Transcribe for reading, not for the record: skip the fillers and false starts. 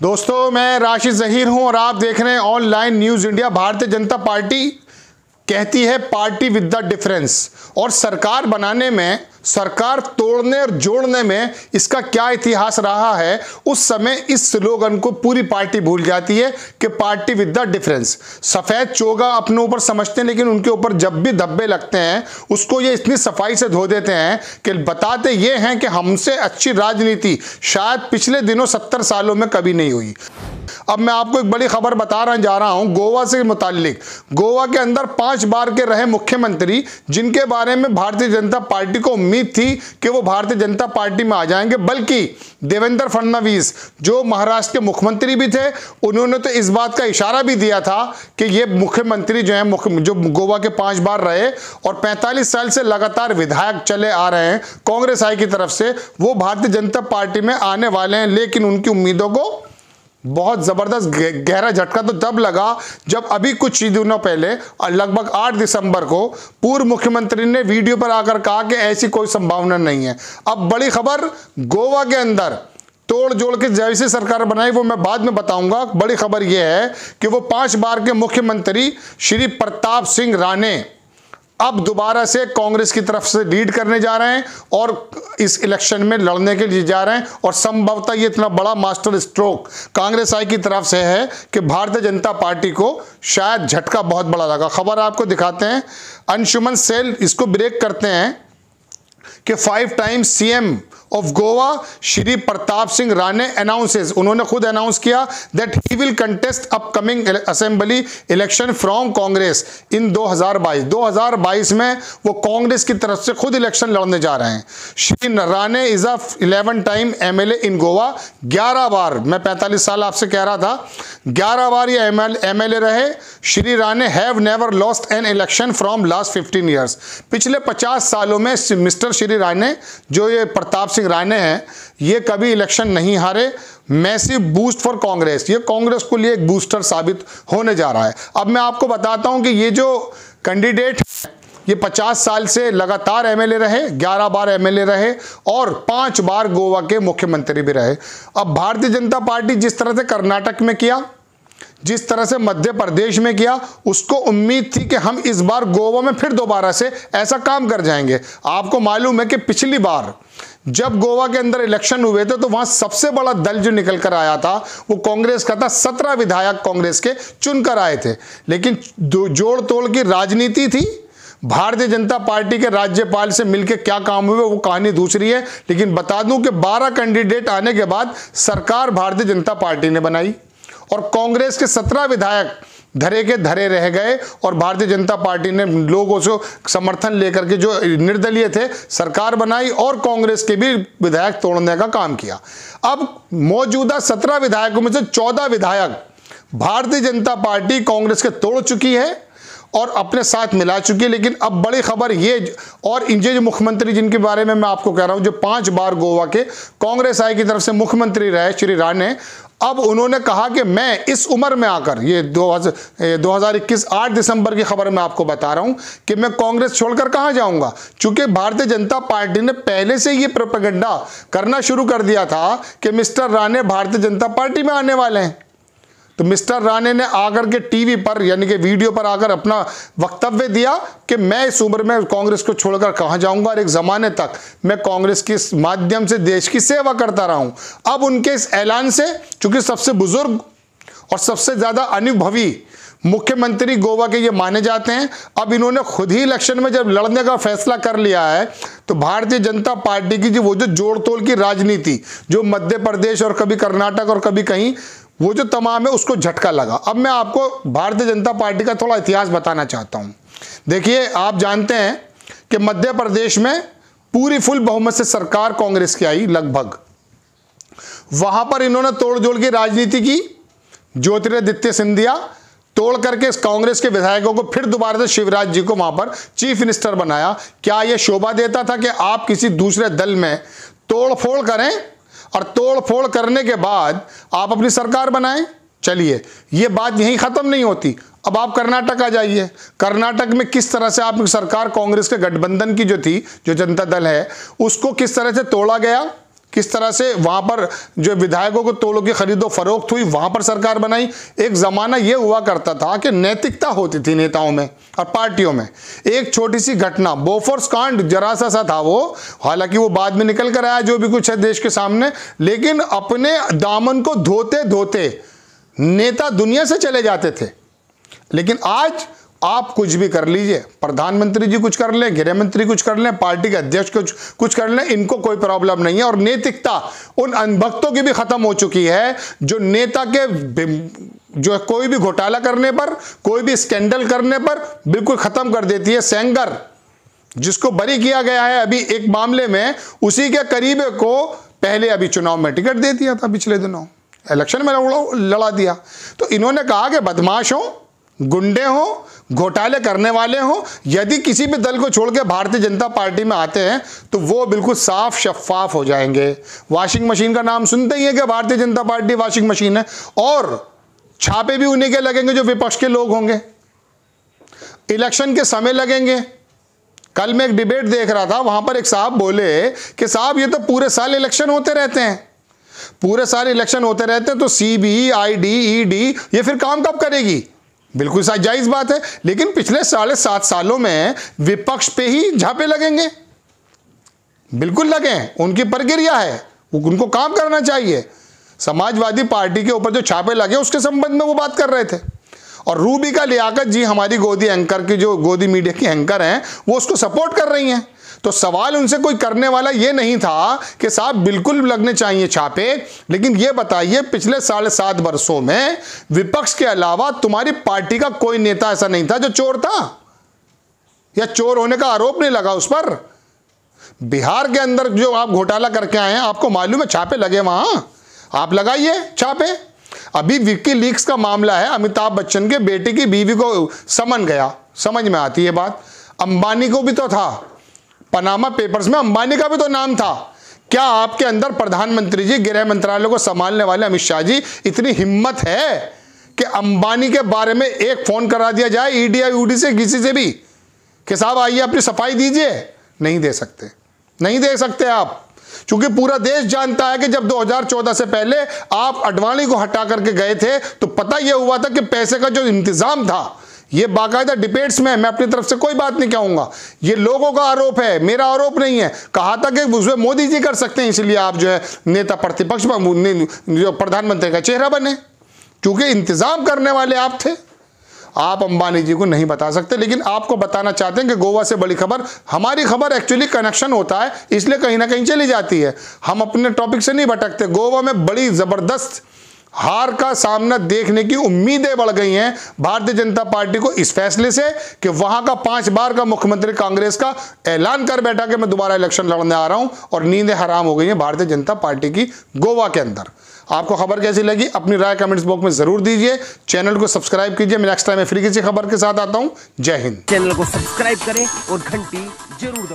दोस्तों, मैं राशिद ज़हीर हूं और आप देख रहे हैं online news India. Bharatiya Janata party कहती है पार्टी विद द डिफरेंस, और सरकार बनाने में, सरकार तोड़ने और जोड़ने में इसका क्या इतिहास रहा है, उस समय इस स्लोगन को पूरी पार्टी भूल जाती है कि पार्टी विद द डिफरेंस। सफ़ेद चोगा अपने ऊपर समझते हैं, लेकिन उनके ऊपर जब भी धब्बे लगते हैं उसको ये इतनी सफाई से धो देते हैं कि बताते ये हैं कि हमसे अच्छी राजनीति शायद पिछले दिनों 70 सालों में कभी नहीं हुई। अब मैं आपको एक बड़ी खबर बता जा रहा हूं गोवा से मुताल्लिक। गोवा के अंदर 5 बार के रहे मुख्यमंत्री, जिनके बारे में भारतीय जनता पार्टी को उम्मीद थी कि वो भारतीय जनता पार्टी में आ जाएंगे, बल्कि देवेंद्र फडणवीस जो महाराष्ट्र के मुख्यमंत्री भी थे, उन्होंने तो इस बात का इशारा भी दिया था कि ये मुख्यमंत्री जो हैं, जो गोवा के 5 बार रहे और 45 साल से लगातार विधायक चले आ रहे हैं कांग्रेस आई की तरफ से, वो भारतीय जनता पार्टी में आने वाले हैं। लेकिन उनकी उम्मीदों को बहुत जबरदस्त गहरा झटका तो तब लगा जब अभी कुछ ही दिनों पहले लगभग 8 दिसंबर को पूर्व मुख्यमंत्री ने वीडियो पर आकर कहा कि ऐसी कोई संभावना नहीं है। अब बड़ी खबर, गोवा के अंदर तोड़ जोड़ के जैसी सरकार बनाई वो मैं बाद में बताऊंगा। बड़ी खबर यह है कि वो 5 बार के मुख्यमंत्री श्री प्रताप सिंह राणे अब दोबारा से कांग्रेस की तरफ से लीड करने जा रहे हैं और इस इलेक्शन में लड़ने के लिए जा रहे हैं। और संभवतः ये इतना बड़ा मास्टर स्ट्रोक कांग्रेस आई की तरफ से है कि भारतीय जनता पार्टी को शायद झटका बहुत बड़ा लगा। खबर आपको दिखाते हैं, अंशुमन सेल इसको ब्रेक करते हैं कि 5 time CM of Goa Shri Pratap Singh Rane announces, उन्होंने खुद अनाउंस किया that he will contest upcoming assembly election from Congress in 2022 में वो कांग्रेस की तरफ से खुद इलेक्शन लड़ने जा रहे हैं। Shri Rane is a 11 time MLA in Goa, 11 बार, मैं 45 साल आपसे कह रहा था, 11 बार ये एमएलए रहे। Shri Rane have never lost an election from last 15 years, पिछले 50 सालों में मिस्टर श्री राणे जो ये प्रताप सिंह राणे हैं, ये कभी इलेक्शन नहीं हारे। मैसिव बूस्ट फॉर कांग्रेस, ये कांग्रेस को लिए एक बूस्टर साबित होने जा रहा है। अब मैं आपको बताता हूं कि ये जो कैंडिडेट ये 50 साल से लगातार एमएलए रहे, 11 बार एमएलए रहे और 5 बार गोवा के मुख्यमंत्री भी रहे। अब भारतीय जनता पार्टी जिस तरह से कर्नाटक में किया, जिस तरह से मध्य प्रदेश में किया, उसको उम्मीद थी कि हम इस बार गोवा में फिर दोबारा से ऐसा काम कर जाएंगे। आपको मालूम है कि पिछली बार जब गोवा के अंदर इलेक्शन हुए थे तो वहां सबसे बड़ा दल जो निकल कर आया था वो कांग्रेस का था। 17 विधायक कांग्रेस के चुनकर आए थे, लेकिन जोड़ तोड़ की राजनीति थी। भारतीय जनता पार्टी के राज्यपाल से मिलकर क्या काम हुए वो कहानी दूसरी है। लेकिन बता दूं कि 12 कैंडिडेट आने के बाद सरकार भारतीय जनता पार्टी ने बनाई और कांग्रेस के 17 विधायक धरे के धरे रह गए और भारतीय जनता पार्टी ने लोगों से समर्थन लेकर के जो निर्दलीय थे सरकार बनाई और कांग्रेस के भी विधायक तोड़ने का काम किया। अब मौजूदा 17 विधायकों में से 14 विधायक भारतीय जनता पार्टी कांग्रेस के तोड़ चुकी है और अपने साथ मिला चुकी है। लेकिन अब बड़ी खबर ये, और इनके जो मुख्यमंत्री जिनके बारे में मैं आपको कह रहा हूं, जो 5 बार गोवा के कांग्रेस आई की तरफ से मुख्यमंत्री रहे श्री राणे, अब उन्होंने कहा कि मैं इस उम्र में आकर, ये 2021 8 दिसंबर की खबर मैं आपको बता रहा हूं कि मैं कांग्रेस छोड़कर कहां जाऊंगा। चूंकि भारतीय जनता पार्टी ने पहले से ये प्रोपेगेंडा करना शुरू कर दिया था कि मिस्टर राणे भारतीय जनता पार्टी में आने वाले हैं, तो मिस्टर राणे ने आकर के टीवी पर यानी कि वीडियो पर आकर अपना वक्तव्य दिया कि मैं इस उम्र में कांग्रेस को छोड़कर कहां जाऊंगा और एक जमाने तक मैं कांग्रेस के माध्यम से देश की सेवा करता रहा हूं। अब उनके इस ऐलान से, चूंकि सबसे बुजुर्ग और सबसे ज्यादा अनुभवी मुख्यमंत्री गोवा के ये माने जाते हैं, अब इन्होंने खुद ही इलेक्शन में जब लड़ने का फैसला कर लिया है तो भारतीय जनता पार्टी की जो जोड़ तोड़ की राजनीति जो मध्य प्रदेश और कभी कर्नाटक और कभी कहीं वो जो तमाम है उसको झटका लगा। अब मैं आपको भारतीय जनता पार्टी का थोड़ा इतिहास बताना चाहता हूं। देखिए, आप जानते हैं कि मध्य प्रदेश में पूरी फुल बहुमत से सरकार कांग्रेस की आई लगभग, वहां पर इन्होंने तोड़ जोड़ की राजनीति की। ज्योतिरादित्य सिंधिया तोड़ करके इस कांग्रेस के विधायकों को फिर दोबारा से शिवराज जी को वहां पर चीफ मिनिस्टर बनाया। क्या यह शोभा देता था कि आप किसी दूसरे दल में तोड़ फोड़ करें और तोड़ फोड़ करने के बाद आप अपनी सरकार बनाएं? चलिए, ये बात यहीं खत्म नहीं होती। अब आप कर्नाटक आ जाइए। कर्नाटक में किस तरह से आपकी सरकार कांग्रेस के गठबंधन की जो थी, जो जनता दल है, उसको किस तरह से तोड़ा गया, किस तरह से वहां पर जो विधायकों को तोलों की खरीदो फरोख्त हुई, वहां पर सरकार बनाई। एक जमाना यह हुआ करता था कि नैतिकता होती थी नेताओं में और पार्टियों में। एक छोटी सी घटना बोफोर्स कांड जरा सा था वो, हालांकि वो बाद में निकल कर आया जो भी कुछ है देश के सामने, लेकिन अपने दामन को धोते धोते नेता दुनिया से चले जाते थे। लेकिन आज आप कुछ भी कर लीजिए, प्रधानमंत्री जी कुछ कर लें, गृह मंत्री कुछ कर लें, पार्टी के अध्यक्ष कुछ कर लें, इनको कोई प्रॉब्लम नहीं है। और नैतिकता उन अनभक्तों की भी खत्म हो चुकी है जो नेता के जो कोई भी घोटाला करने पर, कोई भी स्कैंडल करने पर बिल्कुल खत्म कर देती है। सेंगर जिसको बरी किया गया है अभी एक मामले में, उसी के करीब को पहले अभी चुनाव में टिकट दे दिया था, पिछले दिनों इलेक्शन में लड़ा दिया। तो इन्होंने कहा कि बदमाश हो, गुंडे हो, घोटाले करने वाले हो, यदि किसी भी दल को छोड़ के भारतीय जनता पार्टी में आते हैं तो वो बिल्कुल साफ शफाफ हो जाएंगे। वॉशिंग मशीन का नाम सुनते ही है कि Bharatiya Janata party washing machine है, और छापे भी उन्हीं के लगेंगे जो विपक्ष के लोग होंगे। इलेक्शन के समय लगेंगे। कल मैं एक डिबेट देख रहा था, वहां पर एक साहब बोले कि साहब ये तो पूरे साल इलेक्शन होते रहते हैं, पूरे साल इलेक्शन होते रहते हैं, तो CBI ED ये फिर काम कब करेगी? बिल्कुल जायज बात है, लेकिन पिछले 7.5 सालों में विपक्ष पे ही झापे लगेंगे, बिल्कुल लगे, उनकी प्रक्रिया है, उनको काम करना चाहिए। समाजवादी पार्टी के ऊपर जो छापे लगे उसके संबंध में वो बात कर रहे थे। और रूबिका लियाकत जी हमारी गोदी एंकर की, जो गोदी मीडिया की एंकर हैं, वो उसको सपोर्ट कर रही हैं। तो सवाल उनसे कोई करने वाला ये नहीं था कि साहब बिल्कुल लगने चाहिए छापे, लेकिन ये बताइए पिछले 7.5 वर्षों में विपक्ष के अलावा तुम्हारी पार्टी का कोई नेता ऐसा नहीं था जो चोर था, या चोर होने का आरोप नहीं लगा उस पर। बिहार के अंदर जो आप घोटाला करके आए हैं, आपको मालूम है छापे लगे वहां, आप लगाइए छापे। अभी विकीलीक्स का मामला है, अमिताभ बच्चन के बेटे की बीवी को समन गया, समझ में आती है बात। अंबानी को भी तो था, पनामा पेपर्स में अंबानी का भी तो नाम था। क्या आपके अंदर प्रधानमंत्री जी, गृह मंत्रालय को संभालने वाले अमित शाह जी, इतनी हिम्मत है कि अंबानी के बारे में एक फोन करा दिया जाए ED या UD से, किसी से भी, कि साहब आइए अपनी सफाई दीजिए? नहीं दे सकते, नहीं दे सकते आप, क्योंकि पूरा देश जानता है कि जब 2014 से पहले आप अडवाणी को हटा करके गए थे तो पता यह हुआ था कि पैसे का जो इंतजाम था, ये बाकायदा डिबेट्स में, मैं अपनी तरफ से कोई बात नहीं कहूंगा, ये लोगों का आरोप है, मेरा आरोप नहीं है। कहा था कि उसमें मोदी जी कर सकते हैं, इसलिए आप जो है नेता प्रतिपक्ष जो प्रधानमंत्री का चेहरा बने, क्योंकि इंतजाम करने वाले आप थे। आप अंबानी जी को नहीं बता सकते, लेकिन आपको बताना चाहते हैं कि गोवा से बड़ी खबर, हमारी खबर एक्चुअली कनेक्शन होता है, इसलिए कहीं ना कहीं चली जाती है, हम अपने टॉपिक से नहीं भटकते। गोवा में बड़ी जबरदस्त हार का सामना देखने की उम्मीदें बढ़ गई हैं भारतीय जनता पार्टी को इस फैसले से कि वहां का 5 बार का मुख्यमंत्री कांग्रेस का ऐलान कर बैठा कि मैं दोबारा इलेक्शन लड़ने आ रहा हूं, और नींदें हराम हो गई हैं भारतीय जनता पार्टी की गोवा के अंदर। आपको खबर कैसी लगी अपनी राय कमेंट्स बॉक्स में जरूर दीजिए। चैनल को सब्सक्राइब कीजिए। मैं नेक्स्ट टाइम फ्री किसी खबर के साथ आता हूं। जय हिंद। चैनल को सब्सक्राइब करें और घंटी जरूर दबाएं।